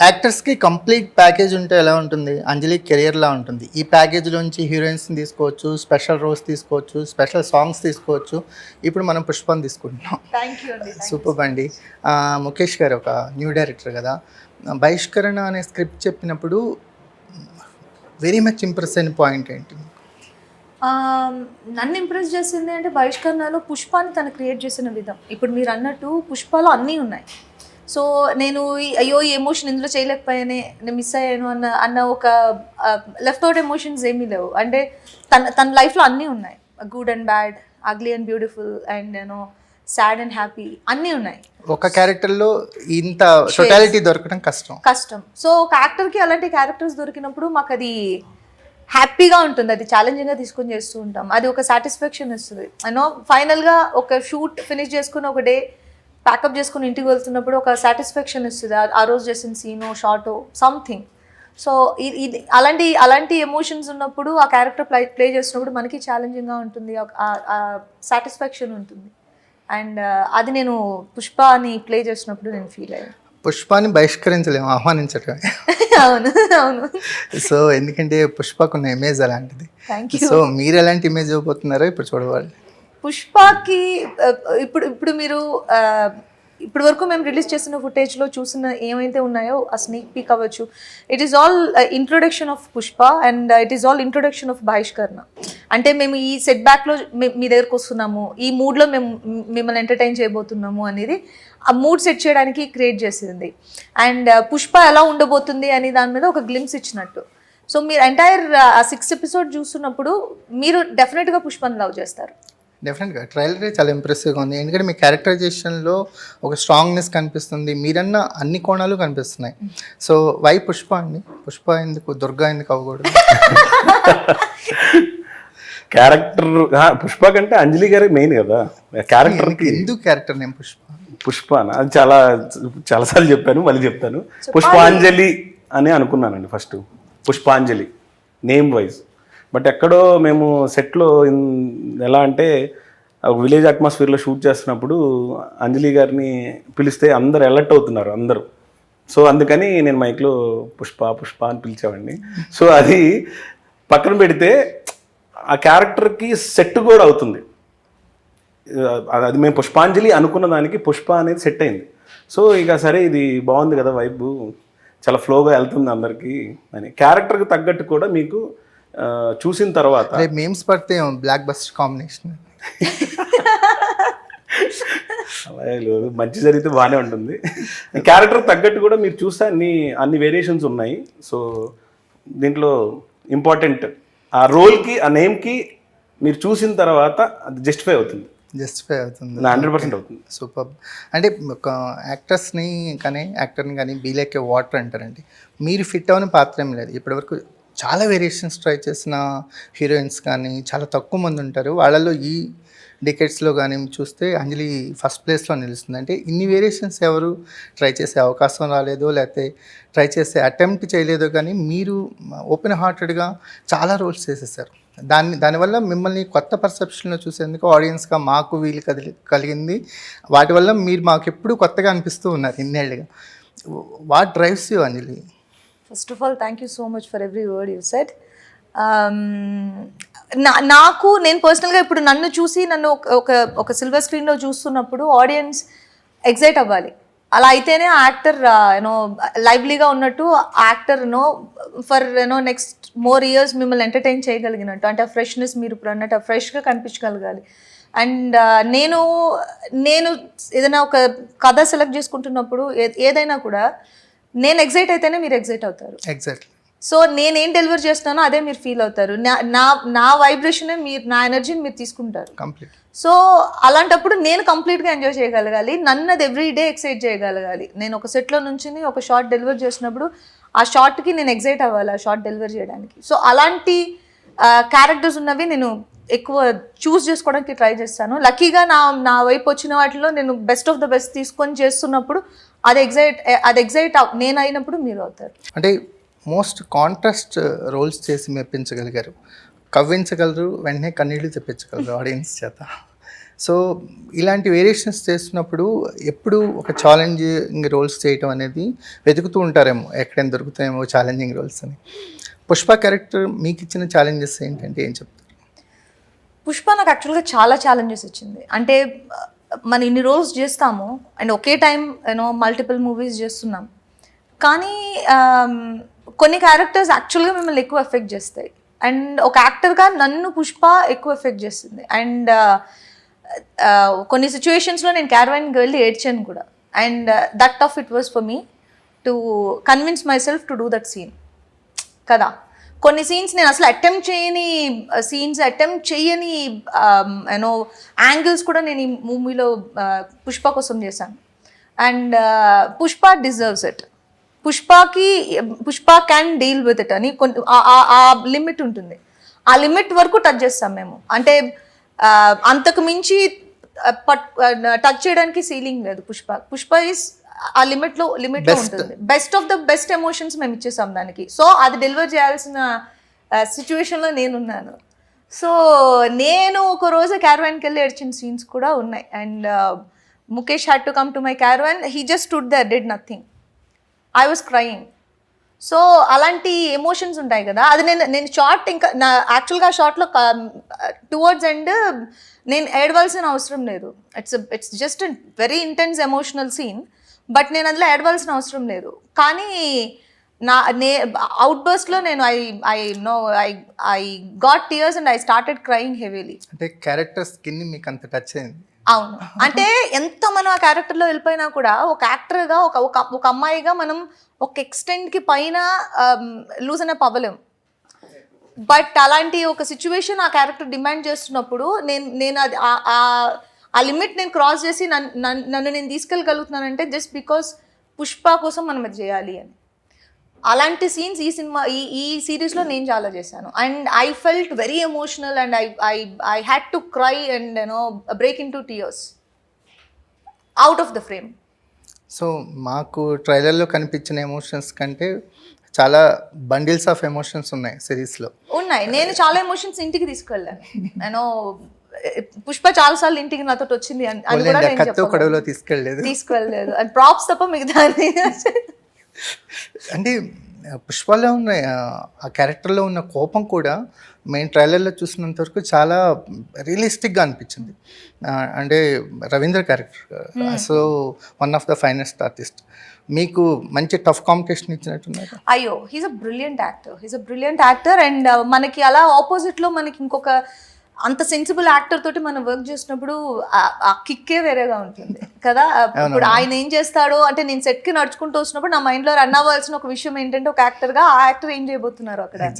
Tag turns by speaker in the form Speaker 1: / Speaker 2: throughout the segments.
Speaker 1: యాక్టర్స్కి complete package ఉంటే ఎలా ఉంటుంది? అంజలి కెరియర్లా ఉంటుంది. ఈ ప్యాకేజ్లోంచి హీరోయిన్స్ని తీసుకోవచ్చు, స్పెషల్ రోల్స్ తీసుకోవచ్చు, స్పెషల్ సాంగ్స్ తీసుకోవచ్చు. ఇప్పుడు మనం పుష్పని తీసుకుంటున్నాం.
Speaker 2: థ్యాంక్ యూ అండి.
Speaker 1: సూపర్ అండి. ముఖేష్ గారు ఒక న్యూ డైరెక్టర్ కదా, బహిష్కరణ అనే స్క్రిప్ట్ చెప్పినప్పుడు వెరీ మచ్ ఇంప్రెస్ అయిన పాయింట్ ఏంటి?
Speaker 2: నన్ను ఇంప్రెస్ చేసింది అంటే బహిష్కరణలో పుష్పాన్ని తను క్రియేట్ చేసిన విధం. ఇప్పుడు మీరు అన్నట్టు పుష్పలో అన్నీ ఉన్నాయి. సో నేను అయ్యో ఈ ఎమోషన్ ఇందులో చేయలేకపోయానే, నేను మిస్ అయ్యాను అన్న ఒక లెఫ్ట్ అవుట్ ఎమోషన్స్ ఏమీ లేవు. అంటే తన లైఫ్లో అన్నీ ఉన్నాయి, good and bad, ugly and beautiful, and sad and happy, అన్నీ ఉన్నాయి.
Speaker 1: ఒక క్యారెక్టర్లో ఇంత టోటాలిటీ దొరకడం కష్టం.
Speaker 2: సో ఒక యాక్టర్కి అలాంటి క్యారెక్టర్స్ దొరికినప్పుడు మాకు అది హ్యాపీగా ఉంటుంది, అది ఛాలెంజింగ్గా తీసుకొని చేస్తూ ఉంటాం. అది ఒక సాటిస్ఫాక్షన్ ఇస్తుంది. ఫైనల్గా ఒక షూట్ ఫినిష్ చేసుకుని ఒక డే ప్యాకప్ చేసుకుని ఇంటికి వెళ్తున్నప్పుడు ఒక సాటిస్ఫాక్షన్ ఇస్తుంది, ఆ రోజు చేసిన సీనో షార్టో సంథింగ్. సో ఇది అలాంటి ఎమోషన్స్ ఉన్నప్పుడు ఆ క్యారెక్టర్ ప్లే చేస్తున్నప్పుడు మనకి ఛాలెంజింగ్గా ఉంటుంది, సాటిస్ఫాక్షన్ ఉంటుంది. అండ్ అది నేను పుష్పని ప్లే చేసినప్పుడు నేను ఫీల్ అయ్యాను.
Speaker 1: పుష్పాన్ని బహిష్కరించలేము, ఆహ్వానించటమే.
Speaker 2: అవును.
Speaker 1: సో ఎందుకంటే పుష్పకున్న ఇమేజ్ అలాంటిది.
Speaker 2: Thank you.
Speaker 1: సో మీరు ఎలాంటి ఇమేజ్ ఇవ్వబోతున్నారో ఇప్పుడు చూడవాలి.
Speaker 2: పుష్పకి ఇప్పుడు మీరు ఇప్పటి వరకు మేము రిలీజ్ చేసిన ఫుటేజ్లో చూసిన ఏమైతే ఉన్నాయో ఆ స్నీక్ పీక్ అవ్వచ్చు, it is all introduction of Pushpa and it is all introduction of బహిష్కరణ. అంటే మేము ఈ సెట్ బ్యాక్లో మీ దగ్గరకు వస్తున్నాము, ఈ మూడ్లో మేము మిమ్మల్ని ఎంటర్టైన్ చేయబోతున్నాము అనేది ఆ మూడ్ సెట్ చేయడానికి క్రియేట్ చేసింది. అండ్ పుష్ప ఎలా ఉండబోతుంది అని దాని మీద ఒక గ్లిమ్స్ ఇచ్చినట్టు. సో మీరు ఎంటైర్ ఆ 6 ఎపిసోడ్ చూస్తున్నప్పుడు మీరు డెఫినెట్గా పుష్పని లవ్ చేస్తారు.
Speaker 1: డెఫినెట్గా ట్రైలరే చాలా ఇంప్రెసివ్గా ఉంది. ఎందుకంటే మీ క్యారెక్టరైజేషన్లో ఒక స్ట్రాంగ్నెస్ కనిపిస్తుంది, మీరన్న అన్ని కోణాలు కనిపిస్తున్నాయి. సో వై పుష్ప అండి? పుష్ప ఎందుకు, దుర్గా ఎందుకు అవ్వకూడదు?
Speaker 3: క్యారెక్టర్ పుష్ప కంటే అంజలి గారే మెయిన్ కదా క్యారెక్టర్.
Speaker 1: ఎందుకు క్యారెక్టర్ నేమ్
Speaker 3: పుష్ప అది చాలాసార్లు చెప్పాను, మళ్ళీ చెప్తాను. పుష్పాంజలి అని అనుకున్నానండి ఫస్ట్, పుష్పాంజలి నేమ్ వైజ్. బట్ ఎక్కడో మేము సెట్లో ఎలా అంటే విలేజ్ అట్మాస్ఫియర్లో షూట్ చేస్తున్నప్పుడు అంజలి గారిని పిలిస్తే అందరు అలర్ట్ అవుతున్నారు అందరూ. సో అందుకని నేను మైక్లో పుష్ప అని పిలిచేవాడిని. సో అది పక్కన పెడితే ఆ క్యారెక్టర్కి సెట్ కూడా అవుతుంది. అది మేము పుష్పాంజలి అనుకున్న దానికి పుష్ప అనేది సెట్ అయింది. సో ఇక సరే ఇది బాగుంది కదా, వైబ్ చాలా ఫ్లోగా వెళ్తుంది అందరికీ అని. క్యారెక్టర్కి తగ్గట్టు కూడా మీకు చూసిన తర్వాత
Speaker 1: మేమ్స్ పడితే బ్లాక్ బస్టర్ కాంబినేషన్
Speaker 3: అలాగే లేదు, మంచి జరిగితే బాగానే ఉంటుంది. క్యారెక్టర్ తగ్గట్టు కూడా మీరు చూస్తే అన్ని వేరియేషన్స్ ఉన్నాయి. సో దీంట్లో ఇంపార్టెంట్ ఆ రోల్కి, ఆ నేమ్కి మీరు చూసిన తర్వాత అది జస్టిఫై అవుతుంది 100% అవుతుంది.
Speaker 1: సూపర్. అంటే ఒక యాక్టర్స్ని కానీ యాక్టర్ని కానీ బీలేకే వాటర్ అంటారండి. మీరు ఫిట్ అవని పాత్ర ఏం లేదు. ఇప్పటివరకు చాలా వేరియేషన్స్ ట్రై చేసిన హీరోయిన్స్ కానీ చాలా తక్కువ మంది ఉంటారు. వాళ్ళలో ఈ డికెట్స్లో కానీ చూస్తే అంజలి ఫస్ట్ ప్లేస్లో నిలుస్తుంది. అంటే ఇన్ని వేరియేషన్స్ ఎవరు ట్రై చేసే అవకాశం రాలేదో, లేకపోతే ట్రై చేసే అటెంప్ట్ చేయలేదో, కానీ మీరు ఓపెన్ హార్టెడ్గా చాలా రోల్స్ చేసేసారు. దానివల్ల మిమ్మల్ని కొత్త పర్సెప్షన్లో చూసేందుకు ఆడియన్స్గా మాకు వీలు కలిగింది. వాటి వల్ల మీరు మాకు ఎప్పుడు కొత్తగా అనిపిస్తూ ఉన్నారు ఇన్నేళ్ళుగా. What drives you Anjali?
Speaker 2: First of all thank you so much for every word you said. నేను పర్సనల్గా ఇప్పుడు నన్ను చూసి ఒక సిల్వర్ స్క్రీన్లో చూస్తున్నప్పుడు ఆడియన్స్ ఎగ్జైట్ అవ్వాలి. అలా అయితేనే ఆ యాక్టర్ లైవ్లీగా ఉన్నట్టు, ఆ actor for next more years మిమ్మల్ని ఎంటర్టైన్ చేయగలిగినట్టు. అంటే ఆ ఫ్రెష్నెస్ మీరు ఇప్పుడు అన్నట్టు ఫ్రెష్గా కనిపించగలగాలి. అండ్ నేను ఏదైనా ఒక కథ సెలెక్ట్ చేసుకుంటున్నప్పుడు ఏదైనా కూడా నేను ఎగ్జైట్ అయితేనే మీరు ఎగ్జైట్ అవుతారు.
Speaker 1: ఎగ్జాక్ట్లీ.
Speaker 2: సో నేనేం డెలివర్ చేస్తున్నానో అదే మీరు ఫీల్ అవుతారు. నా వైబ్రేషనే మీరు, నా ఎనర్జీని మీరు తీసుకుంటారు
Speaker 1: కంప్లీట్.
Speaker 2: సో అలాంటప్పుడు నేను కంప్లీట్గా ఎంజాయ్ చేయగలగాలి, నన్ను అది ఎవ్రీ డే ఎక్సైట్ చేయగలగాలి. నేను ఒక సెట్లో నుంచి ఒక షార్ట్ డెలివర్ చేసినప్పుడు ఆ షార్ట్కి నేను ఎగ్జైట్ అవ్వాలి, ఆ షార్ట్ డెలివర్ చేయడానికి. సో అలాంటి క్యారెక్టర్స్ ఉన్నవి నేను ఎక్కువ చూస్ చేసుకోవడానికి ట్రై చేస్తాను. లక్కీగా నా వైపు వచ్చిన వాటిలో నేను బెస్ట్ ఆఫ్ ద బెస్ట్ తీసుకొని చేస్తున్నప్పుడు అది ఎగ్జైట్ నేను అయినప్పుడు మీరు అవుతారు.
Speaker 1: అంటే మోస్ట్ కాంట్రాస్ట్ రోల్స్ చేసి మెప్పించగలిగారు, కవ్వించగలరు, వెంటనే కన్నీళ్ళు తెప్పించగలరు ఆడియన్స్ చేత. సో ఇలాంటి వేరియేషన్స్ చేస్తున్నప్పుడు ఎప్పుడు ఒక ఛాలెంజింగ్ రోల్స్ చేయటం అనేది వెతుకుతూ ఉంటారేమో, ఎక్కడైనా దొరుకుతాయేమో ఛాలెంజింగ్ రోల్స్ అని. పుష్ప క్యారెక్టర్ మీకు ఇచ్చిన ఛాలెంజెస్ ఏంటంటే ఏం చెప్తారు?
Speaker 2: పుష్ప నాకు యాక్చువల్గా చాలా ఛాలెంజెస్ ఇచ్చింది. అంటే మనం ఇన్ని రోల్స్ చేస్తాము and okay time multiple movies చేస్తున్నాం, కానీ కొన్ని క్యారెక్టర్స్ యాక్చువల్గా మిమ్మల్ని ఎక్కువ ఎఫెక్ట్ చేస్తాయి. అండ్ ఒక యాక్టర్గా నన్ను పుష్ప ఎక్కువ ఎఫెక్ట్ చేస్తుంది. అండ్ కొన్ని సిచ్యువేషన్స్లో నేను క్యారవాన్కి వెళ్ళి ఏడ్చాను కూడా. And that tough it was for me to convince myself to do that scene కదా. కొన్ని సీన్స్ నేను అసలు అటెంప్ట్ చేయని సీన్స్, అటెంప్ట్ చేయని యాంగిల్స్ కూడా నేను ఈ మూవీలో పుష్ప కోసం చేశాను. And Pushpa deserves it. Pushpa can deal with it అని ఆ లిమిట్ ఉంటుంది. ఆ లిమిట్ వరకు టచ్ చేస్తాం మేము. అంటే అంతకు మించి టచ్ చేయడానికి సీలింగ్ లేదు. పుష్ప ఈజ్ ఆ లిమిట్లో ఉంటుంది. Best of the best emotions మేము ఇచ్చేసాం దానికి. సో అది డెలివర్ చేయాల్సిన సిచ్యువేషన్లో నేనున్నాను. సో నేను ఒక రోజు క్యారవాన్కి వెళ్ళి ఏడ్చిన సీన్స్ కూడా ఉన్నాయి. And Mukesh had to come to my caravan, he just stood there, did nothing. I was crying. So అలాంటి ఎమోషన్స్ ఉంటాయి కదా. అది నేను షార్ట్ ఇంకా నా యాక్చువల్గా ఆ షార్ట్లో టువర్డ్స్ ఎండ్ నేను ఏడవలసిన అవసరం లేదు. It's just very intense emotional scene, but నేను అందులో ఏడవలసిన అవసరం లేదు. కానీ అవుట్ బర్స్ట్లో నేను I got tears and I started crying heavily.
Speaker 1: అంటే క్యారెక్టర్ స్కిన్ మీకు అంత టచ్ అయింది?
Speaker 2: అవును. అంటే ఎంత మనం ఆ క్యారెక్టర్లో వెళ్ళిపోయినా కూడా ఒక యాక్టర్గా ఒక అమ్మాయిగా మనం ఒక ఎక్స్టెంట్కి పైన లూజ్ అనే అవ్వలేం. బట్ అలాంటి ఒక సిచ్యువేషన్ ఆ క్యారెక్టర్ డిమాండ్ చేస్తున్నప్పుడు నేను అది ఆ లిమిట్ నేను క్రాస్ చేసి నన్ను నేను తీసుకెళ్ళగలుగుతున్నానంటే జస్ట్ బికాస్ పుష్ప కోసం మనం అది చేయాలి అని. అలాంటి సీన్స్ ఈ సిరీస్లో నేను చాలా చేశాను. And I felt very emotional and I had to cry and break in to tears out of the frame.
Speaker 1: So మాకు ట్రైలర్లో కనిపించిన ఎమోషన్స్ కంటే చాలా బండిల్స్ ఆఫ్ ఎమోషన్స్ ఉన్నాయి సిరీస్లో.
Speaker 2: ఉన్నాయి. నేను చాలా ఎమోషన్స్ ఇంటికి తీసుకెళ్ళాను. పుష్ప చాలాసార్లు ఇంటికి నాతో వచ్చింది అని కూడా
Speaker 1: కడవలో తీసుకెళ్ళలేదు.
Speaker 2: అండ్ ప్రాప్స్ తప్ప మిగతా
Speaker 1: అంటే పుష్పలో ఉన్న ఆ క్యారెక్టర్లో ఉన్న కోపం కూడా మేము ట్రైలర్లో చూసినంత వరకు చాలా రియలిస్టిక్గా అనిపించింది. అంటే Ravindra character so one of the finest artist. మీకు మంచి టఫ్ కాంపిటీషన్ ఇచ్చినట్టున్నారు.
Speaker 2: అయ్యో, he's a brilliant actor. And మనకి అలా ఆపోజిట్లో మనకి ఇంకొక అంత సెన్సిబుల్ యాక్టర్ తోటి మనం వర్క్ చేసినప్పుడు ఆ కిక్కే వేరేగా ఉంటుంది కదా. ఇప్పుడు ఆయన ఏం చేస్తాడో అంటే నేను సెట్కి నడుచుకుంటూ వస్తున్నప్పుడు నా మైండ్లో రన్ అవ్వాల్సిన ఒక విషయం ఏంటంటే ఒక యాక్టర్గా ఆ యాక్టర్ ఏం చేయబోతున్నారు అక్కడ.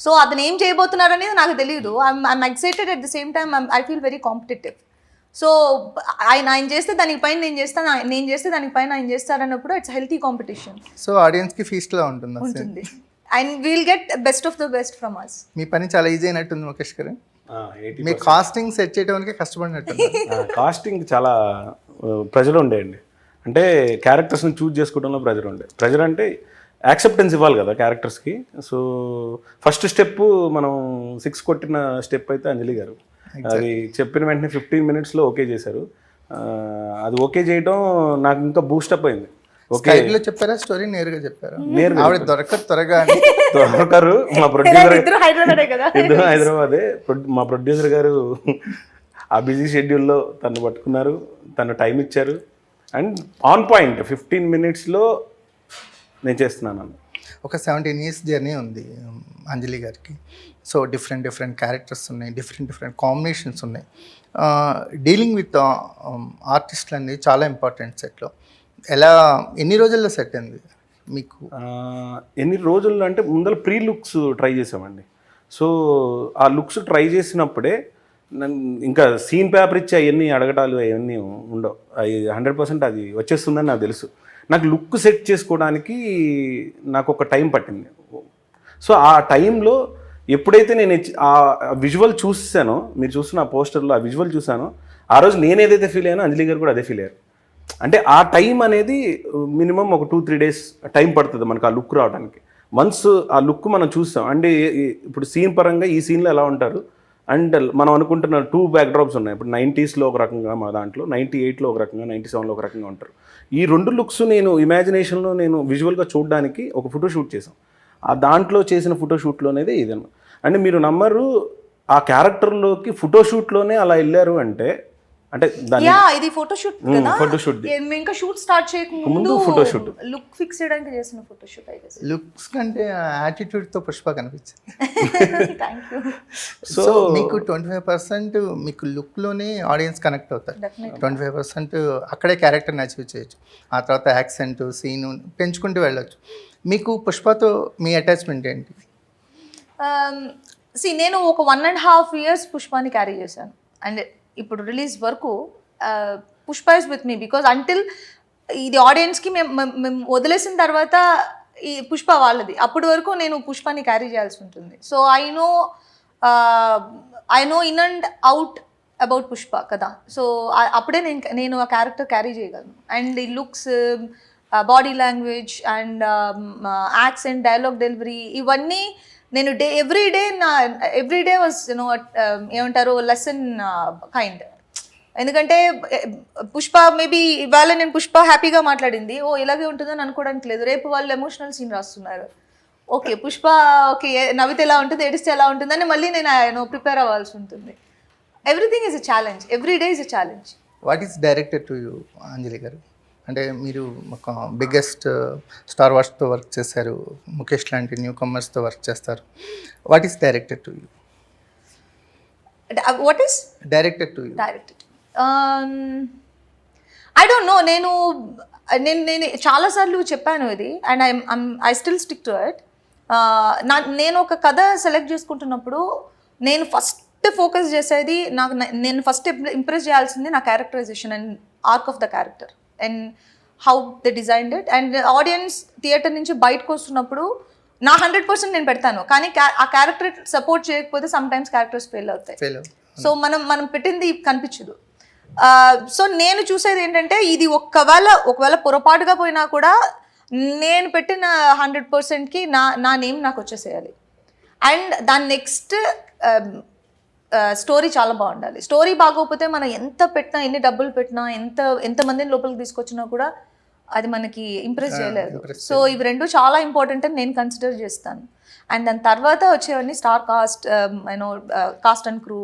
Speaker 2: సో అతను ఏం చేయబోతున్నారు అనేది నాకు తెలియదు. I'm excited at the same time I feel very competitive. So ఆయన చేస్తే దానిపైన నేను చేస్తే దానిపైన ఆయన చేస్తారన్నప్పుడు ఇట్స్ హెల్తీ కాంపిటీషన్.
Speaker 1: సో ఆడియన్స్కి ఫీస్ట్లా ఉంటుంది.
Speaker 2: And we'll get best of the best from us.
Speaker 1: మీ పని చాలా ఈజీ అయినట్టుంది ముఖేష్ గారు. మీ కాస్టింగ్ సెట్ చేయడానికి కష్టపడినట్టు.
Speaker 3: కాస్టింగ్ చాలా ప్రెజర్ ఉండేయండి. అంటే క్యారెక్టర్స్ని చూజ్ చేసుకోవడంలో ప్రెజర్ అంటే యాక్సెప్టెన్స్ ఇవ్వాలి కదా క్యారెక్టర్స్కి. సో ఫస్ట్ స్టెప్ మనం 6 కొట్టిన స్టెప్ అయితే అంజలి గారు. అది చెప్పిన వెంటనే 15 minutesలో ఓకే చేశారు. అది ఓకే చేయడం నాకు ఇంకా బూస్టప్ అయింది.
Speaker 1: స్కైప్లో చెప్పారా స్టోరీ నేరుగా చెప్పారా? ఆవిడ త్వరగా
Speaker 3: దొరకరు. మా ప్రొడ్యూసర్ ఇద్దరు హైదరాబాదే. మా ప్రొడ్యూసర్ గారు ఆ బిజీ షెడ్యూల్లో తను పట్టుకున్నారు, తను టైం ఇచ్చారు. అండ్ ఆన్ పాయింట్ 15 minutesలో నేను చేస్తున్నాను.
Speaker 1: ఒక 17 years జర్నీ ఉంది అంజలి గారికి. సో డిఫరెంట్ క్యారెక్టర్స్ ఉన్నాయి, డిఫరెంట్ కాంబినేషన్స్ ఉన్నాయి. డీలింగ్ విత్ ఆర్టిస్టులు అనేది చాలా ఇంపార్టెంట్ సెట్లో. ఎన్ని రోజుల్లో సెట్ అయింది మీకు?
Speaker 3: ఎన్ని రోజుల్లో అంటే ముందర ప్రీ లుక్స్ ట్రై చేసామండి. సో ఆ లుక్స్ ట్రై చేసినప్పుడే ఇంకా సీన్ పేపర్ ఇచ్చి అవన్నీ అడగటాలు అవన్నీ ఉండవు. అవి 100% అది వచ్చేస్తుందని నాకు తెలుసు. నాకు లుక్ సెట్ చేసుకోవడానికి నాకు ఒక టైం పట్టింది. సో ఆ టైంలో ఎప్పుడైతే నేను ఆ విజువల్ చూసానో, మీరు చూసిన ఆ పోస్టర్లో ఆ విజువల్ చూసానో, ఆ రోజు నేను ఏదైతే ఫీల్ అయ్యానో అంజలి గారు కూడా అదే ఫీల్ అయ్యారు. అంటే ఆ టైం అనేది మినిమం ఒక 2-3 days టైం పడుతుంది మనకు ఆ లుక్ రావడానికి. వన్స్ ఆ లుక్ మనం చూస్తాం అంటే ఇప్పుడు సీన్ పరంగా ఈ సీన్లో ఎలా ఉంటారు అండ్ మనం అనుకుంటున్న 2 బ్యాక్డ్రాప్స్ ఉన్నాయి. ఇప్పుడు 90స్లో ఒక రకంగా మా దాంట్లో, 98లో ఒక రకంగా, 97లో ఒక రకంగా ఉంటారు. ఈ 2 లుక్స్ నేను ఇమాజినేషన్లో నేను విజువల్గా చూడడానికి ఒక ఫోటోషూట్ చేసాం. ఆ దాంట్లో చేసిన ఫోటోషూట్లోనేది ఇదన్నమాట. అంటే మీరు నమ్మరు, ఆ క్యారెక్టర్లోకి ఫోటోషూట్లోనే అలా వెళ్ళారు అంటే దాన్ని
Speaker 2: ఇది ఫోటోషూట్ కదా.
Speaker 3: ఫోటోషూట్
Speaker 2: మేము ఇంకా షూట్ స్టార్ట్ చేయకముందు
Speaker 3: ఫోటోషూట్
Speaker 2: లుక్ ఫిక్స్ చేయడానికి చేసిన ఫోటోషూట్ అయితే.
Speaker 1: లుక్స్ కంటే యాటిట్యూడ్తో పుష్ప కనిపించింది.
Speaker 2: Thank you.
Speaker 1: సో మీకు 25% మీకు లుక్లోనే ఆడియన్స్ కనెక్ట్ అవుతారు. 25% అక్కడే క్యారెక్టర్ని అచీవ్ చేయొచ్చు. ఆ తర్వాత యాక్సెంట్ సీను పెంచుకుంటూ వెళ్ళొచ్చు. మీకు పుష్పతో మీ అటాచ్మెంట్ ఏంటి?
Speaker 2: నేను ఒక 1.5 years పుష్పాని క్యారీ చేశాను. అండ్ ఇప్పుడు రిలీజ్ వరకు Pushpa is with me, because until ఇది ఆడియన్స్కి మేము వదిలేసిన తర్వాత ఈ పుష్ప వాళ్ళది, అప్పటి వరకు నేను పుష్పాని క్యారీ చేయాల్సి ఉంటుంది. So I know in and out about Pushpa కదా. సో అప్పుడే నేను ఆ క్యారెక్టర్ క్యారీ చేయగలను. అండ్ ఈ looks, body language and accent, dialogue delivery, ఇవన్నీ నేను ఎవ్రీ డే వాజ్ ఏమంటారు లెసన్ కైండ్. ఎందుకంటే పుష్ప మేబీ ఇవాళ నేను పుష్ప హ్యాపీగా మాట్లాడింది, ఇలాగే ఉంటుందని అనుకోవడానికి లేదు. రేపు వాళ్ళు ఎమోషనల్ సీన్ రాస్తున్నారు, ఓకే పుష్ప ఓకే నవ్వితే ఎలా ఉంటుంది, ఏడిస్తే ఎలా ఉంటుందని మళ్ళీ నేను ప్రిపేర్ అవ్వాల్సి ఉంటుంది. Everything is a challenge, every day is a challenge.
Speaker 1: What is directed to you Anjali garu? అంటే మీరు ఒక బిగ్గెస్ట్ స్టార్ వార్స్తో వర్క్ చేశారు, ముఖేష్ లాంటి న్యూ కమర్స్తో వర్క్ చేస్తారు. What is directed to you?
Speaker 2: What is
Speaker 1: directed to you?
Speaker 2: Directed I don't know. నేను చాలాసార్లు చెప్పాను ఇది, and I still stick to it. నేను ఒక కథ సెలెక్ట్ చేసుకుంటున్నప్పుడు నేను ఫస్ట్ ఫోకస్ చేసేది నేను ఫస్ట్ ఇంప్రెస్ చేయాల్సింది నా characterization and arc of the character and how the designed it. And audience theatre నుంచి బయటకు వస్తున్నప్పుడు నా 100% నేను పెడతాను, కానీ ఆ క్యారెక్టర్ సపోర్ట్ చేయకపోతే సమ్ టైమ్స్ క్యారెక్టర్స్ ఫెయిల్ అవుతాయి. సో మనం పెట్టింది కనిపించదు. సో నేను చూసేది ఏంటంటే ఇది ఒకవేళ పొరపాటుగా పోయినా కూడా నేను పెట్టిన 100%కి నా నేమ్ నాకు వచ్చేసేయాలి. అండ్ దాని నెక్స్ట్ స్టోరీ చాలా బాగుండాలి. స్టోరీ బాగోకపోతే మనం ఎంత పెట్టినా, ఎన్ని డబ్బులు పెట్టినా, ఎంతమందిని లోపలికి తీసుకొచ్చినా కూడా అది మనకి ఇంప్రెస్ చేయలేదు. సో ఇవి రెండు చాలా ఇంపార్టెంట్ అని నేను కన్సిడర్ చేస్తాను. అండ్ దాని తర్వాత వచ్చేవన్నీ స్టార్ కాస్ట్ అండ్ క్రూ,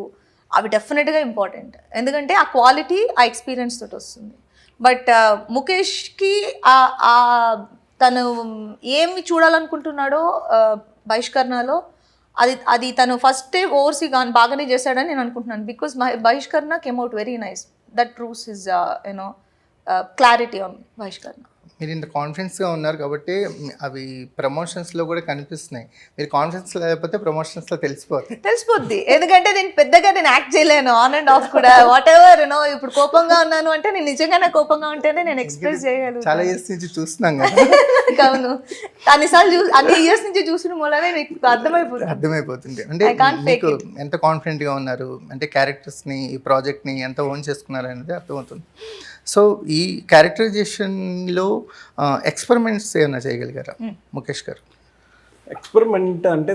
Speaker 2: అవి డెఫినెట్గా ఇంపార్టెంట్. ఎందుకంటే ఆ క్వాలిటీ ఆ ఎక్స్పీరియన్స్ తోటి వస్తుంది. బట్ ముఖేష్కి తను ఏమి చూడాలనుకుంటున్నాడో బహిష్కరణలో అది తను ఫస్ట్ ఓవర్సీ బాగానే చేశాడని నేను అనుకుంటున్నాను. బికాస్ బహిష్కరణ came out very nice. That proves his clarity on బహిష్కరణ.
Speaker 1: మీరు ఇంత కాన్ఫిడెన్స్గా ఉన్నారు కాబట్టి అవి ప్రమోషన్స్లో కూడా కనిపిస్తున్నాయి. మీరు కాన్ఫిడెన్స్ లేకపోతే ప్రమోషన్స్లో తెలిసిపోద్ది.
Speaker 2: ఎందుకంటే నేను యాక్ట్ చేయలేను ఆన్ అండ్ ఆఫ్ కూడా. వాట్ ఎవర్ ఇప్పుడు కోపంగా ఉన్నాను అంటే నేను నిజంగానే కోపంగా ఉంటేనే నేను ఎక్స్ప్రెస్ చేయగలను.
Speaker 1: చాలా ఇయర్స్ నుంచి చూస్తున్నాం కదా.
Speaker 2: అవును, అన్ని ఇయర్స్ నుంచి చూసిన మూలనే మీకు
Speaker 1: అర్థమైపోతుంది. అంటే మీకు ఎంత కాన్ఫిడెంట్గా ఉన్నారు, అంటే క్యారెక్టర్స్ని, ఈ ప్రాజెక్ట్ని ఎంత ఓన్ చేసుకున్నారు అనేది అర్థమవుతుంది. సో ఈ క్యారెక్టరైజేషన్లో ఎక్స్పెరిమెంట్స్ ఏమైనా చేయగలిగారా ముఖేష్ గారు?
Speaker 3: ఎక్స్పెరిమెంట్ అంటే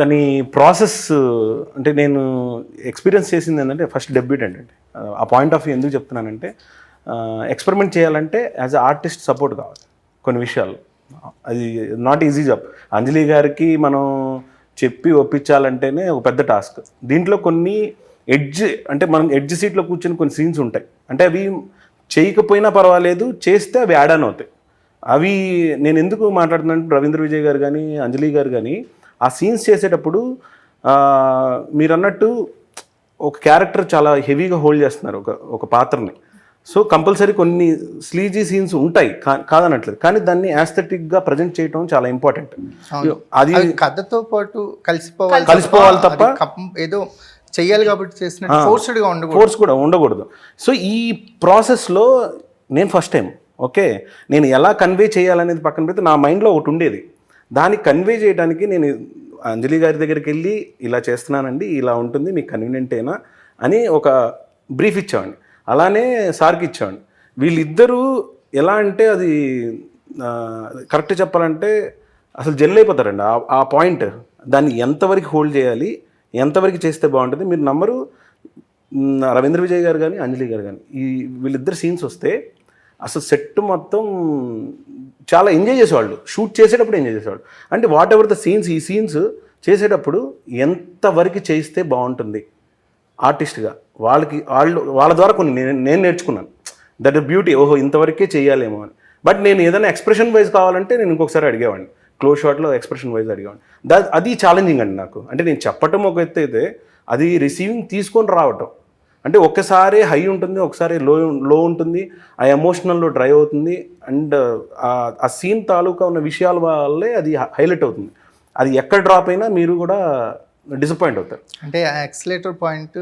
Speaker 3: దాని ప్రాసెస్ అంటే నేను ఎక్స్పీరియన్స్ చేసింది ఏంటంటే ఫస్ట్ డెబ్యూటెంట్ అండి. ఆ పాయింట్ ఆఫ్ వ్యూ ఎందుకు చెప్తున్నానంటే ఎక్స్పెరిమెంట్ చేయాలంటే యాజ్ అ ఆర్టిస్ట్ సపోర్ట్ కావాలి కొన్ని విషయాలు. అది నాట్ ఈజీ జాబ్. అంజలి గారికి మనం చెప్పి ఒప్పించాలంటేనే ఒక పెద్ద టాస్క్. దీంట్లో కొన్ని అంటే మనం ఎడ్జ్ సీట్లో కూర్చొని కొన్ని సీన్స్ ఉంటాయి, అంటే అవి చేయకపోయినా పర్వాలేదు, చేస్తే అవి యాడ్ ఆన్ అవుతాయి. అవి నేను ఎందుకు మాట్లాడుతున్నాను, రవీంద్ర విజయ్ గారు కానీ అంజలి గారు కానీ ఆ సీన్స్ చేసేటప్పుడు మీరు అన్నట్టు ఒక క్యారెక్టర్ చాలా హెవీగా హోల్డ్ చేస్తున్నారు ఒక పాత్రని. సో కంపల్సరీ కొన్ని స్లీజీ సీన్స్ ఉంటాయి కాదనట్లేదు, కానీ దాన్ని యాస్థెటిక్గా ప్రజెంట్ చేయడం చాలా ఇంపార్టెంట్. అది
Speaker 1: కథతో పాటు కలిసిపోవాలి
Speaker 3: తప్ప
Speaker 1: ఏదో చెయ్యాలి కాబట్టి చేసిన ఫోర్స్ కూడా ఉండకూడదు.
Speaker 3: సో ఈ ప్రాసెస్లో నేను ఫస్ట్ టైం నేను ఎలా కన్వే చేయాలనేది పక్కన పెడితే నా మైండ్లో ఒకటి ఉండేది. దాన్ని కన్వే చేయడానికి నేను అంజలి గారి దగ్గరికి వెళ్ళి ఇలా చేస్తున్నానండి, ఇలా ఉంటుంది, మీకు కన్వీనియంటేనా అని ఒక బ్రీఫ్ ఇచ్చామండి. అలానే సార్కి ఇచ్చామండి. వీళ్ళిద్దరూ ఎలా అంటే అది కరెక్ట్ చెప్పాలంటే అసలు జెల్ అయిపోతారండి ఆ పాయింట్. దాన్ని ఎంతవరకు హోల్డ్ చేయాలి, ఎంతవరకు చేస్తే బాగుంటుంది మీరు నమ్మరు. రవీంద్ర విజయ్ గారు కానీ అంజలి గారు కానీ వీళ్ళిద్దరు సీన్స్ వస్తే అసలు సెట్ మొత్తం చాలా ఎంజాయ్ చేసేవాళ్ళు, షూట్ చేసేటప్పుడు ఎంజాయ్ చేసేవాళ్ళు. అంటే వాట్ ఎవర్ ద సీన్స్, ఈ సీన్స్ చేసేటప్పుడు ఎంతవరకు చేస్తే బాగుంటుంది ఆర్టిస్ట్గా వాళ్ళ ద్వారా కొన్ని నేను నేర్చుకున్నాను. That is beauty. ఓహో ఇంతవరకే చేయాలేమో అని. బట్ నేను ఏదైనా ఎక్స్ప్రెషన్ వైజ్ కావాలంటే నేను ఇంకొకసారి అడిగేవాడిని, క్లోజ్ షాట్లో ఎక్స్ప్రెషన్ వైజ్ అడిగేవాడిని. అది ఛాలెంజింగ్ అండి నాకు. అంటే నేను చెప్పటం ఒక ఎత్తు అయితే అది రిసీవింగ్ తీసుకొని రావటం, అంటే ఒక్కసారి హై ఉంటుంది, ఒకసారి లో ఉంటుంది, ఆ ఎమోషనల్లో డ్రైవ్ అవుతుంది. అండ్ ఆ సీన్ తాలూకా ఉన్న విషయాల వల్లే అది హైలైట్ అవుతుంది. అది ఎక్కడ డ్రాప్ అయినా మీరు కూడా డిసప్పాయింట్ అవుతారు.
Speaker 1: అంటే ఆ ఎక్సలేటర్ పాయింట్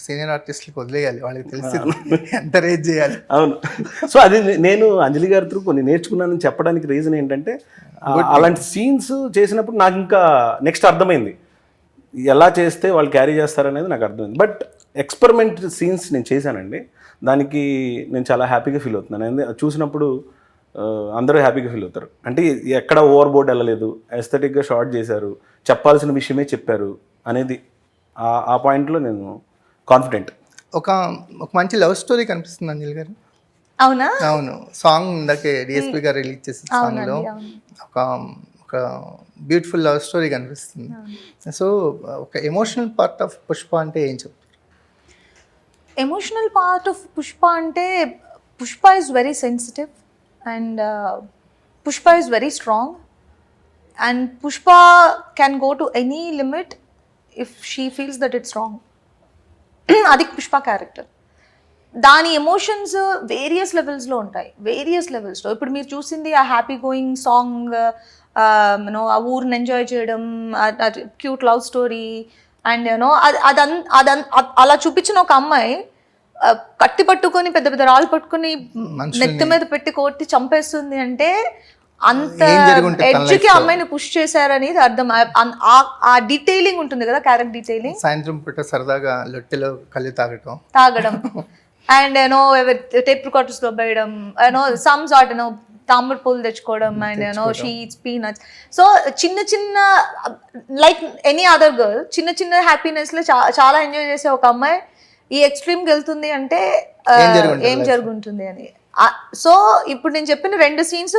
Speaker 1: సీనియర్ ఆర్టిస్ట్కి వదిలేయాలి, వాళ్ళకి తెలిసి ఎంత రేజ్ చేయాలి.
Speaker 3: అవును. సో అది నేను అంజలి గారి త్రూ కొన్ని నేర్చుకున్నానని చెప్పడానికి రీజన్ ఏంటంటే అలాంటి సీన్స్ చేసినప్పుడు నాకు ఇంకా నెక్స్ట్ అర్థమైంది ఎలా చేస్తే వాళ్ళు క్యారీ చేస్తారనేది నాకు అర్థమైంది. బట్ ఎక్స్పెరిమెంట్ సీన్స్ నేను చేశానండి, దానికి నేను చాలా హ్యాపీగా ఫీల్ అవుతున్నాను. చూసినప్పుడు అందరూ హ్యాపీగా ఫీల్ అవుతారు. అంటే ఎక్కడ ఓవర్ బోర్డ్ వెళ్ళలేదు, ఎస్థెటిక్గా షార్ట్ చేశారు, చెప్పాల్సిన విషయమే చెప్పారు అనేది ఆ పాయింట్లో నేను కాన్ఫిడెంట్.
Speaker 1: ఒక మంచి లవ్ స్టోరీ కనిపిస్తుంది అంజలి గారు.
Speaker 2: అవునా?
Speaker 1: అవును. సాంగ్ ఇందాకే డిఎస్పి గారు రిలీజ్ చేసిన సాంగ్లో ఒక బ్యూటిఫుల్ లవ్ స్టోరీ కనిపిస్తుంది. సో ఒక ఎమోషనల్ పార్ట్ ఆఫ్ పుష్ప అంటే ఏం చెప్తారు?
Speaker 2: ఎమోషనల్ పార్ట్ ఆఫ్ పుష్ప అంటే Pushpa is very sensitive and Pushpa is very strong and Pushpa can go to any limit if she feels that it's wrong. అది పుష్ప క్యారెక్టర్. దాని ఎమోషన్స్ వేరియస్ లెవెల్స్లో ఉంటాయి, వేరియస్ లెవెల్స్లో. ఇప్పుడు మీరు చూసింది ఆ హ్యాపీ గోయింగ్ సాంగ్, యూనో ఆ ఊరిని ఎంజాయ్ చేయడం, cute love story and you know అలా చూపించిన ఒక అమ్మాయి కత్తి పట్టుకొని పెద్ద పెద్ద రాళ్ళు పట్టుకొని నెత్తి మీద పెట్టి కొట్టి చంపేస్తుంది అంటే అంత ఎడ్జ్కి అమ్మాయిని పుష్ చేశారనేది అర్థం. ఆ డీటెయిలింగ్ ఉంటుంది కదా, క్యారెక్టర్ డీటెయిలింగ్.
Speaker 1: సాయంత్రం పూట సరదాగా లొట్టెలో కళ్ళు
Speaker 2: తాగడం అండ్ యూనో టేప్ రికార్డర్స్ లో వేయడం, యూనో సమ్ సార్ట్ యూనో తామర పూలు తెచ్చుకోవడం and you know she eats peanuts. So చిన్న చిన్న లైక్ ఎనీ అదర్ గర్ల్ చిన్న చిన్న హ్యాపీనెస్ లో చాలా ఎంజాయ్ చేసే ఒక అమ్మాయి ఈ ఎక్స్ట్రీమ్కి వెళ్తుంది అంటే ఏం జరుగుతుంది అని. సో ఇప్పుడు నేను చెప్పిన 2 scenes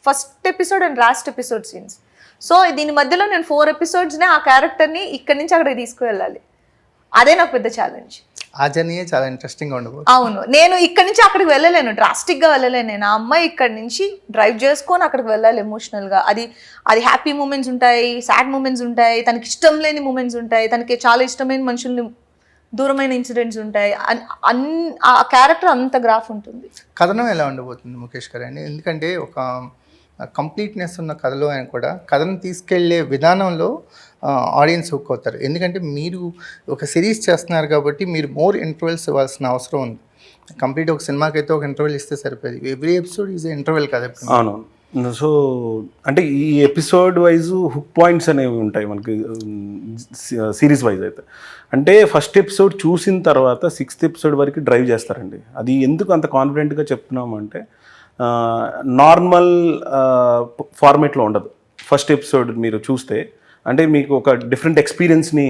Speaker 2: first episode and last episode scenes. So దీని మధ్యలో నేను 4 ఎపిసోడ్స్నే ఆ క్యారెక్టర్ని ఇక్కడి నుంచి అక్కడికి తీసుకువెళ్ళాలి. అదే నాకు పెద్ద ఛాలెంజ్.
Speaker 1: ఆ జర్నీయే చాలా ఇంట్రెస్టింగ్గా ఉండబోతుంది.
Speaker 2: అవును, నేను ఇక్కడి నుంచి అక్కడికి వెళ్ళలేను, డ్రాస్టిక్గా వెళ్ళలేను. నేను ఆ అమ్మాయి ఇక్కడి నుంచి డ్రైవ్ చేసుకొని అక్కడికి వెళ్ళాలి ఎమోషనల్గా. అది హ్యాపీ మూమెంట్స్ ఉంటాయి, సాడ్ మూమెంట్స్ ఉంటాయి, తనకి ఇష్టం లేని మూమెంట్స్ ఉంటాయి, తనకి చాలా ఇష్టమైన మనుషుల్ని దూరమైన ఇన్సిడెంట్స్ ఉంటాయి. ఆ క్యారెక్టర్ అంత గ్రాఫ్ ఉంటుంది.
Speaker 1: కథనం ఎలా ఉండబోతుంది ముఖేష్ గారు అండి? ఎందుకంటే ఒక కంప్లీట్నెస్ ఉన్న కథలో ఆయన కూడా కథను తీసుకెళ్లే విధానంలో ఆడియన్స్ హుక్ అవుతారు. ఎందుకంటే మీరు ఒక సిరీస్ చేస్తున్నారు కాబట్టి మీరు మోర్ ఇంటర్వెల్స్ ఇవ్వాల్సిన అవసరం ఉంది. కంప్లీట్ ఒక సినిమాకి అయితే ఒక ఇంటర్వెల్ ఇస్తే సరిపోయింది. ఎవ్రీ ఎపిసోడ్ ఈజ్ ఇంటర్వెల్ కదా.
Speaker 3: అవును. సో అంటే ఈ ఎపిసోడ్ వైజ్ హుక్ పాయింట్స్ అనేవి ఉంటాయి మనకి సిరీస్ వైజ్ అయితే. అంటే ఫస్ట్ ఎపిసోడ్ చూసిన తర్వాత 6th ఎపిసోడ్ వరకు డ్రైవ్ చేస్తారండి. అది ఎందుకు అంత కాన్ఫిడెంట్గా చెప్తున్నాము అంటే నార్మల్ ఫార్మేట్లో ఉండదు. ఫస్ట్ ఎపిసోడ్ మీరు చూస్తే అంటే మీకు ఒక డిఫరెంట్ ఎక్స్పీరియన్స్ని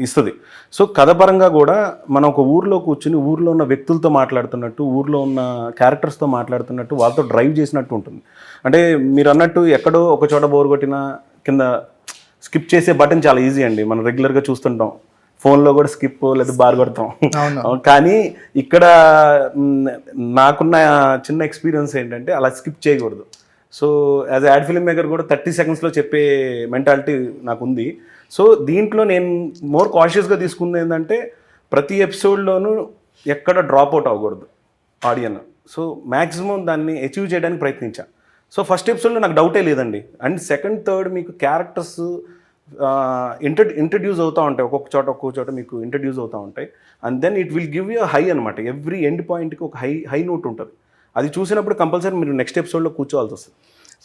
Speaker 3: ఇస్తుంది. సో కథపరంగా కూడా మనం ఒక ఊర్లో కూర్చుని ఊర్లో ఉన్న వ్యక్తులతో మాట్లాడుతున్నట్టు, ఊర్లో ఉన్న క్యారెక్టర్స్తో మాట్లాడుతున్నట్టు, వాళ్ళతో డ్రైవ్ చేసినట్టు ఉంటుంది. అంటే మీరు అన్నట్టు ఎక్కడో ఒక చోట బోర్ కొట్టిన కింద స్కిప్ చేసే బటన్ చాలా ఈజీ అండి, మనం రెగ్యులర్గా చూస్తుంటాం. ఫోన్లో కూడా స్కిప్ లేదా బార్ కొడతాం. కానీ ఇక్కడ నాకున్న చిన్న ఎక్స్పీరియన్స్ ఏంటంటే అలా స్కిప్ చేయకూడదు. So as ad film maker కూడా 30 secondsలో చెప్పే మెంటాలిటీ నాకు ఉంది. సో దీంట్లో నేను మోర్ కాషియస్గా తీసుకుంది ఏంటంటే ప్రతి ఎపిసోడ్లోనూ ఎక్కడ డ్రాప్ అవుట్ అవ్వకూడదు ఆడియన్. సో మ్యాక్సిమం దాన్ని అచీవ్ చేయడానికి ప్రయత్నించాను. సో ఫస్ట్ ఎపిసోడ్లో నాకు డౌటే లేదండి. అండ్ సెకండ్ థర్డ్ మీకు క్యారెక్టర్స్ ఇంట్రడ్యూస్ అవుతూ ఉంటాయి, ఒక్కొక్క చోట మీకు ఇంట్రడ్యూస్ అవుతూ ఉంటాయి. And then it will give you high అనమాట. ఎవ్రీ ఎండ్ పాయింట్కి ఒక హై నోట్ ఉంటుంది. అది చూసినప్పుడు కంపల్సరీ మీరు నెక్స్ట్ ఎపిసోడ్లో కూర్చోవాల్సి వస్తుంది.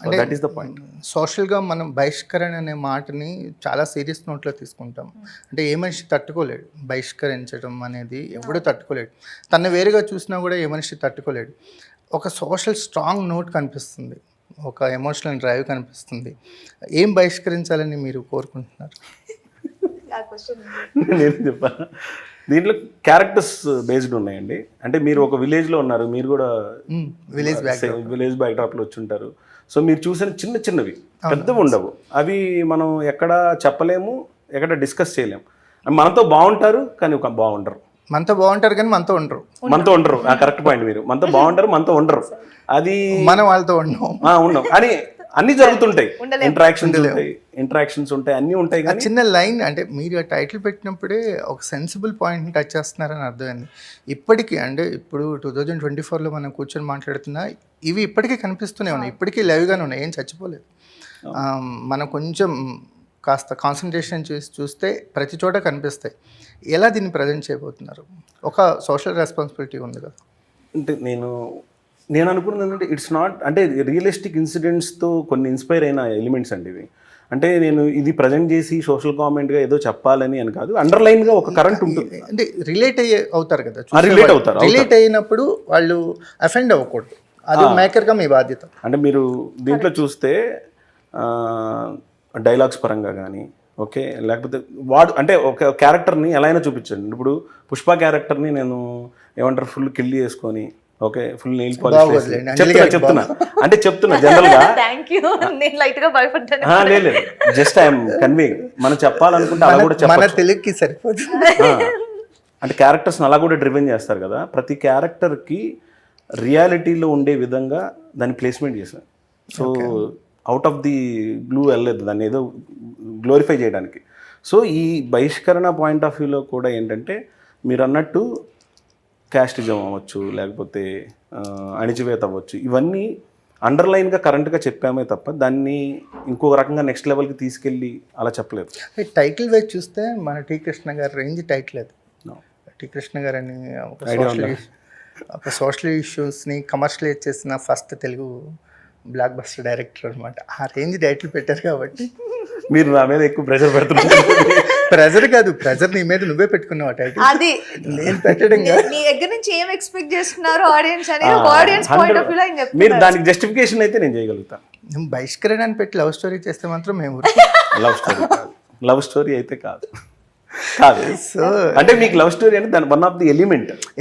Speaker 1: అంటే
Speaker 3: దట్ ఈస్ ద పాయింట్.
Speaker 1: సోషల్గా మనం బహిష్కరణ అనే మాటని చాలా సీరియస్ నోట్లో తీసుకుంటాం. అంటే ఏ మనిషి తట్టుకోలేడు, బహిష్కరించడం అనేది ఎవడూ తట్టుకోలేడు. తను వేరుగా చూసినా కూడా ఏ మనిషి తట్టుకోలేడు. ఒక సోషల్ స్ట్రాంగ్ నోట్ కనిపిస్తుంది, ఒక ఎమోషనల్ డ్రైవ్ కనిపిస్తుంది. ఏం బహిష్కరించాలని మీరు కోరుకుంటున్నారు?
Speaker 2: ఆ క్వశ్చన్
Speaker 3: నేను చెప్పాను దీంట్లో క్యారెక్టర్స్ బేస్డ్ ఉన్నాయండి. అంటే మీరు ఒక విలేజ్లో ఉన్నారు, మీరు కూడా
Speaker 1: విలేజ్ బ్యాక్
Speaker 3: విలేజ్ బ్యాక్డ్రాప్లో వచ్చి ఉంటారు. సో మీరు చూసిన చిన్న చిన్నవి పెద్దవి ఉండవు, అవి మనం ఎక్కడ చెప్పలేము, ఎక్కడ డిస్కస్ చేయలేము. మనతో బాగుంటారు కానీ ఒక బాగుండరు,
Speaker 1: మనతో బాగుంటారు కానీ మనతో ఉండరు.
Speaker 3: మనతో ఉండరు. Correct point. మీరు మనతో బాగుంటారు మనతో ఉండరు, అది
Speaker 1: మనం వాళ్ళతో ఉన్నాం
Speaker 3: ఉన్నాం అని అన్ని జరుగుతుంటాయి, ఇంటరాక్షన్స్ ఉంటాయి, అన్నీ ఉంటాయి. కానీ
Speaker 1: చిన్న లైన్ అంటే మీరు ఆ టైటిల్ పెట్టినప్పుడే ఒక సెన్సిబుల్ పాయింట్ని టచ్ చేస్తున్నారని అర్థమైంది. ఇప్పటికీ అంటే ఇప్పుడు 2024లో మనం కూర్చొని మాట్లాడుతున్నా ఇవి ఇప్పటికీ కనిపిస్తూనే ఉన్నాయి, ఇప్పటికీ లైవ్గానే ఉన్నాయి, ఏం చచ్చిపోలేదు. మనం కొంచెం కాస్త కాన్సన్ట్రేషన్ చూస్తే ప్రతి చోట కనిపిస్తాయి. ఎలా దీన్ని ప్రజెంట్ చేయబోతున్నారు? ఒక సోషల్ రెస్పాన్సిబిలిటీ ఉంది కదా.
Speaker 3: అంటే నేను అనుకున్నది ఏంటంటే ఇట్స్ నాట్ అంటే రియలిస్టిక్ ఇన్సిడెంట్స్తో కొన్ని ఇన్స్పైర్ అయిన ఎలిమెంట్స్ అండి ఇవి. అంటే నేను ఇది ప్రజెంట్ చేసి సోషల్ కామెంట్గా ఏదో చెప్పాలని అని కాదు, అండర్లైన్గా ఒక కరెంట్ ఉంటుంది.
Speaker 1: అంటే రిలేట్ అవుతారు కదా,
Speaker 3: రిలేట్
Speaker 1: అయినప్పుడు వాళ్ళు అఫెండ్ అవ్వకూడదు, అది మేకర్గా మీ బాధ్యత.
Speaker 3: అంటే మీరు దీంట్లో చూస్తే డైలాగ్స్ పరంగా కానీ ఓకే, లేకపోతే వాడు అంటే ఒక క్యారెక్టర్ని ఎలా అయినా చూపించండి. ఇప్పుడు పుష్ప క్యారెక్టర్ని నేను ఏమంటారు ఫుల్ కిల్లి చేసుకొని ఓకే ఫుల్ నెయిల్ పాలిష్ చెప్తున్నా అంటే చెప్తున్నా జనరల్గా.
Speaker 2: నేను లైట్ గా భయపడ్డాను.
Speaker 3: లేదు జస్ట్ ఐఎమ్ కన్వేయింగ్. మనం చెప్పాలనుకుంటే అలా కూడా
Speaker 1: మన తెలుగుకి సరిపోతుంది.
Speaker 3: అంటే క్యారెక్టర్స్ని అలా కూడా డ్రివెన్ చేస్తారు కదా. ప్రతి క్యారెక్టర్కి రియాలిటీలో ఉండే విధంగా దాన్ని ప్లేస్మెంట్ చేశాను. So out of the glue వెళ్ళలేదు, దాన్ని ఏదో గ్లోరిఫై చేయడానికి. సో ఈ బహిష్కరణ పాయింట్ ఆఫ్ వ్యూలో కూడా ఏంటంటే మీరు అన్నట్టు క్యాస్టిజం అవ్వచ్చు, లేకపోతే అణిచివేత అవ్వచ్చు, ఇవన్నీ అండర్లైన్గా కరెంట్గా చెప్పామే తప్ప దాన్ని ఇంకొక రకంగా నెక్స్ట్ లెవెల్కి తీసుకెళ్ళి అలా చెప్పలేదు.
Speaker 1: టైటిల్ వైజ్ చూస్తే మన టీ కృష్ణ గారి రేంజ్ టైటిల్ అది. టీ కృష్ణ గారు అని ఒక సోషల్ ఇష్యూస్ని కమర్షియలైజ్ చేసిన first Telugu block buster director అనమాట. ఆ రేంజ్ టైటిల్ పెట్టారు కాబట్టి
Speaker 3: మీరు నా మీద ఎక్కువ ప్రెషర్ పెడుతున్నారు.
Speaker 1: ప్రెజర్ కాదు, ప్రెజర్ నీ మీద నువ్వే పెట్టుకున్నావు టైటిల్,
Speaker 2: అది
Speaker 1: నేను పెట్టడం
Speaker 2: నీ దగ్గర నుంచి ఏం ఎక్స్పెక్ట్ చేస్తున్నారు ఆడియన్స్ అనేది ఆడియన్స్ పాయింట్ ఆఫ్ వ్యూలో ఆయన
Speaker 3: మీరు దానికి జస్టిఫికేషన్ అయితే నేను చేయగలుగుతాను.
Speaker 1: నువ్వు బహిష్కరణ అని పెట్టి లవ్ స్టోరీ చేస్తే మాత్రం మేము
Speaker 3: లవ్ స్టోరీ కాదు, లవ్ స్టోరీ అయితే కాదు. సో అంటే మీకు లవ్ స్టోరీ అంటే దాని వన్ ఆఫ్ ది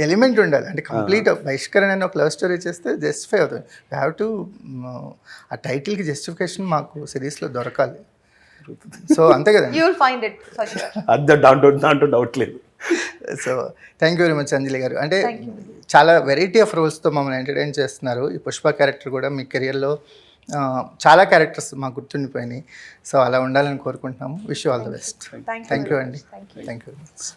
Speaker 3: ఎలిమెంట్
Speaker 1: ఉండాలి. అంటే కంప్లీట్ బహిష్కరణ అని ఒక లవ్ స్టోరీ చేస్తే జస్టిఫై అవుతుంది. యూ హ్యావ్ టు ఆ టైటిల్కి జస్టిఫికేషన్ మాకు సిరీస్లో దొరకాలి. సో అంతే కదా,
Speaker 2: you will find it for sure.
Speaker 3: అది దాంట్లో డౌట్ లేదు.
Speaker 1: So thank you very much Anjali garu. అంటే చాలా వెరైటీ ఆఫ్ రోల్స్తో మమ్మల్ని ఎంటర్టైన్ చేస్తున్నారు. ఈ పుష్ప క్యారెక్టర్ కూడా మీ కెరియర్లో చాలా క్యారెక్టర్స్ మాకు గుర్తుండిపోయినాయి. సో అలా ఉండాలని కోరుకుంటున్నాము. Wish you all the best. Thank you అండి. Thank you very much.